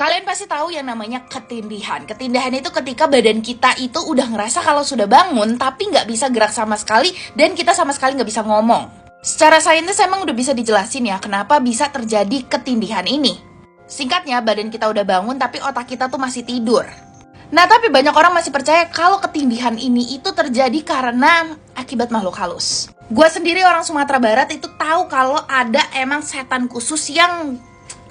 Kalian pasti tahu yang namanya ketindihan. Ketindihan itu ketika badan kita itu udah ngerasa kalau sudah bangun tapi nggak bisa gerak sama sekali dan kita sama sekali nggak bisa ngomong. Secara saintis emang udah bisa dijelasin ya kenapa bisa terjadi ketindihan ini. Singkatnya, badan kita udah bangun tapi otak kita tuh masih tidur. Nah, tapi banyak orang masih percaya kalau ketindihan ini itu terjadi karena akibat makhluk halus. Gua sendiri orang Sumatera Barat itu tahu kalau ada emang setan khusus yang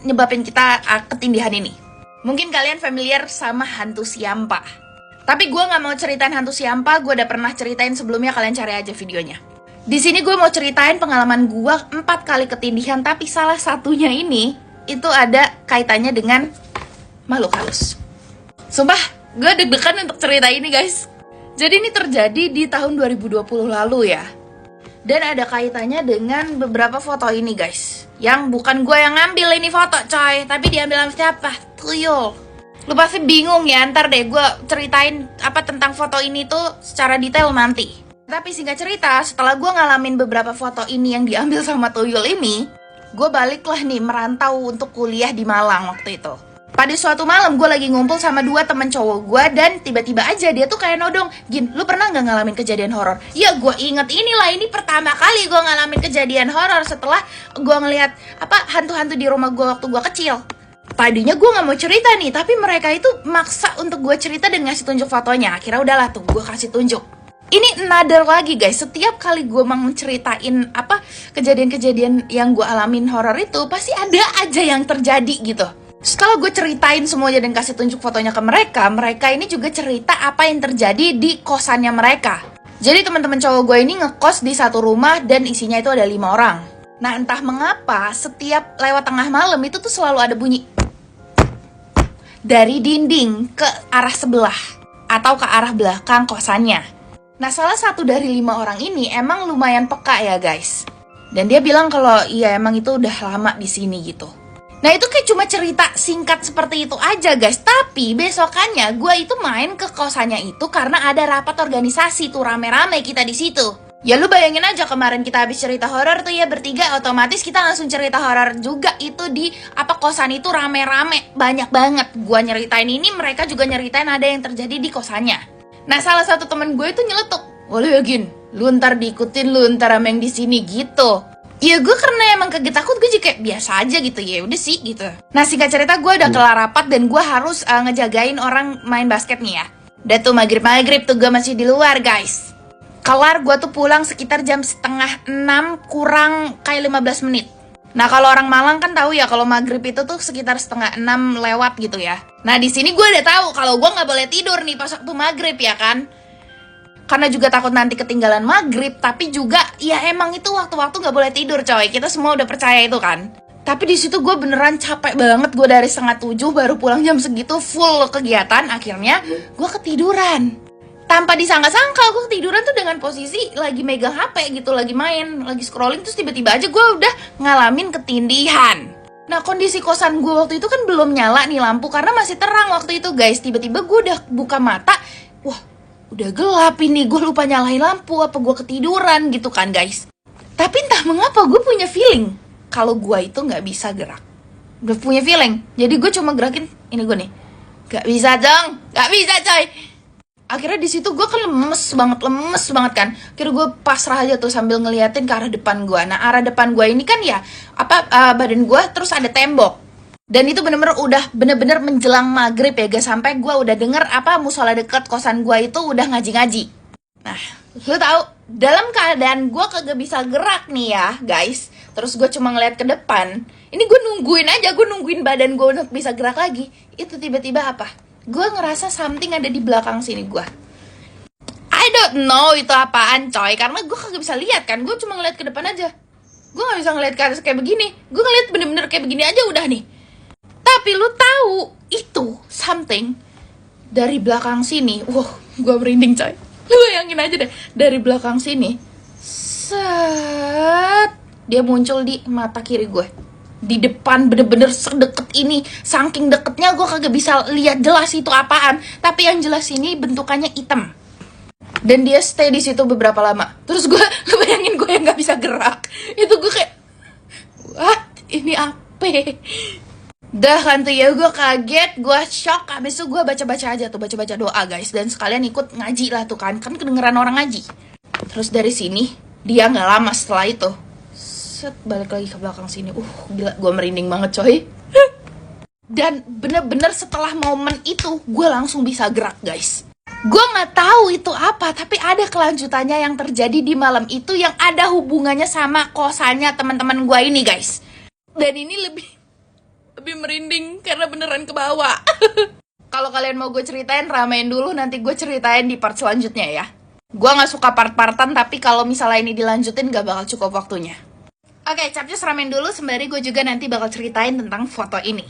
nyebabin kita ketindihan ini. Mungkin kalian familiar sama hantu Siampa. Tapi gue gak mau ceritain hantu Siampa, gue udah pernah ceritain sebelumnya, kalian cari aja videonya. Di sini gue mau ceritain pengalaman gue 4 kali ketindihan, tapi salah satunya ini itu ada kaitannya dengan makhluk halus. Sumpah, gue deg-degan untuk cerita ini guys. Jadi ini terjadi di tahun 2020 lalu ya. Dan ada kaitannya dengan beberapa foto ini guys. Yang bukan gue yang ngambil ini foto coy, tapi diambil sama siapa? Tuyul. Lu pasti bingung ya, ntar deh gue ceritain apa tentang foto ini tuh secara detail nanti. Tapi singkat cerita, setelah gue ngalamin beberapa foto ini yang diambil sama Tuyul ini, gue baliklah nih merantau untuk kuliah di Malang waktu itu. Pada suatu malam gue lagi ngumpul sama 2 temen cowok gue dan tiba-tiba aja dia tuh kayak nodong, "Gin, lu pernah gak ngalamin kejadian horor?" Ya gue inget ini pertama kali gue ngalamin kejadian horor setelah gue ngelihat hantu-hantu di rumah gue waktu gue kecil. Tadinya gue gak mau cerita nih, tapi mereka itu maksa untuk gue cerita dan ngasih tunjuk fotonya. Akhirnya udahlah tuh gue kasih tunjuk. Ini another lagi guys, setiap kali gue mau ceritain kejadian-kejadian yang gue alamin horor itu pasti ada aja yang terjadi gitu. Setelah gue ceritain semuanya dan kasih tunjuk fotonya ke mereka, mereka ini juga cerita apa yang terjadi di kosannya mereka. Jadi teman-teman cowok gue ini ngekos di satu rumah dan isinya itu ada 5 orang. Nah entah mengapa setiap lewat tengah malam itu tuh selalu ada bunyi dari dinding ke arah sebelah atau ke arah belakang kosannya. Nah salah satu dari 5 orang ini emang lumayan peka ya guys. Dan dia bilang kalau iya emang itu udah lama di sini gitu. Nah itu kayak cuma cerita singkat seperti itu aja guys. Tapi besokannya gue itu main ke kosannya itu karena ada rapat organisasi tuh, rame-rame kita di situ. Ya lu bayangin aja kemarin kita habis cerita horor tuh ya bertiga, otomatis kita langsung cerita horor juga itu di kosan itu rame-rame, banyak banget. Gue nyeritain ini, mereka juga nyeritain ada yang terjadi di kosannya. Nah salah satu temen gue itu nyeletuk, "Boleh ya Gin, lu ntar diikutin lu ntar sama yang di sini gitu." Ya gue karena emang kaget takut, gue juga kayak biasa aja gitu, ya udah sih gitu. Nah singkat cerita gue udah kelar rapat dan gue harus ngejagain orang main basket nih ya. Udah tuh maghrib tuh gue masih di luar guys. Kelar gue tuh pulang sekitar jam 5:30 kurang kayak 15 menit. Nah kalau orang Malang kan tahu ya kalau maghrib itu tuh sekitar 5:30 lewat gitu ya. Nah di sini gue udah tahu kalau gue nggak boleh tidur nih pas waktu maghrib ya kan. Karena juga takut nanti ketinggalan maghrib, tapi juga ya emang itu waktu-waktu nggak boleh tidur coy. Kita semua udah percaya itu kan. Tapi di situ gue beneran capek banget, gue dari 6:30 baru pulang jam segitu full kegiatan, akhirnya gue ketiduran. Tanpa disangka-sangka gue ketiduran tuh dengan posisi lagi megang HP gitu, lagi main, lagi scrolling, terus tiba-tiba aja gue udah ngalamin ketindihan. Nah kondisi kosan gue waktu itu kan belum nyala nih lampu karena masih terang waktu itu guys. Tiba-tiba gue udah buka mata, wah udah gelap ini, gue lupa nyalain lampu, apa gue ketiduran gitu kan guys. Tapi entah mengapa gue punya feeling kalau gue itu gak bisa gerak. Gue punya feeling, jadi gue cuma gerakin ini gue nih, gak bisa dong, gak bisa coy. Akhirnya di situ gue kan lemes banget kan. Akhirnya gue pasrah aja tuh sambil ngeliatin ke arah depan gue. Nah arah depan gue ini kan ya badan gue terus ada tembok. Dan itu bener-bener menjelang maghrib ya guys. Sampai gue udah denger musola deket kosan gue itu udah ngaji-ngaji. Nah lu tahu dalam keadaan gue kagak bisa gerak nih ya guys. Terus gue cuma ngeliat ke depan. Ini gue nungguin badan gue untuk bisa gerak lagi. Itu tiba-tiba gue ngerasa something ada di belakang sini gue. I don't know itu apaan coy. Karena gue kagak bisa lihat kan. Gue cuma ngeliat ke depan aja. Gue gak bisa ngeliat ke atas kayak begini. Gue ngeliat bener-bener kayak begini aja udah nih. Tapi lu tahu itu something dari belakang sini. Gue merinding coy. Lu bayangin aja deh, dari belakang sini, set, dia muncul di mata kiri gue. Di depan bener-bener sedekat ini. Saking deketnya gue kagak bisa lihat jelas itu apaan. Tapi yang jelas ini bentukannya hitam. Dan dia stay di situ beberapa lama. Terus gue, lu bayangin gue yang gak bisa gerak. Itu gue kayak, what? Ini apa? Dah kan tuh ya, gue kaget, gue shock. Habis itu gue baca-baca aja tuh, baca-baca doa guys. Dan sekalian ikut ngaji lah tuh kan kedengeran orang ngaji. Terus dari sini, dia nggak lama setelah itu, set, balik lagi ke belakang sini. Gila, gue merinding banget coy. Dan bener-bener setelah momen itu, gue langsung bisa gerak guys. Gue nggak tahu itu apa, tapi ada kelanjutannya yang terjadi di malam itu yang ada hubungannya sama kosannya teman-teman gue ini guys. Dan ini lebih merinding karena beneran ke bawah. Kalau kalian mau gue ceritain, ramein dulu, nanti gue ceritain di part selanjutnya ya. Gue nggak suka part-partan, tapi kalau misalnya ini dilanjutin gak bakal cukup waktunya. Oke, capcus ramein dulu, sembari gue juga nanti bakal ceritain tentang foto ini.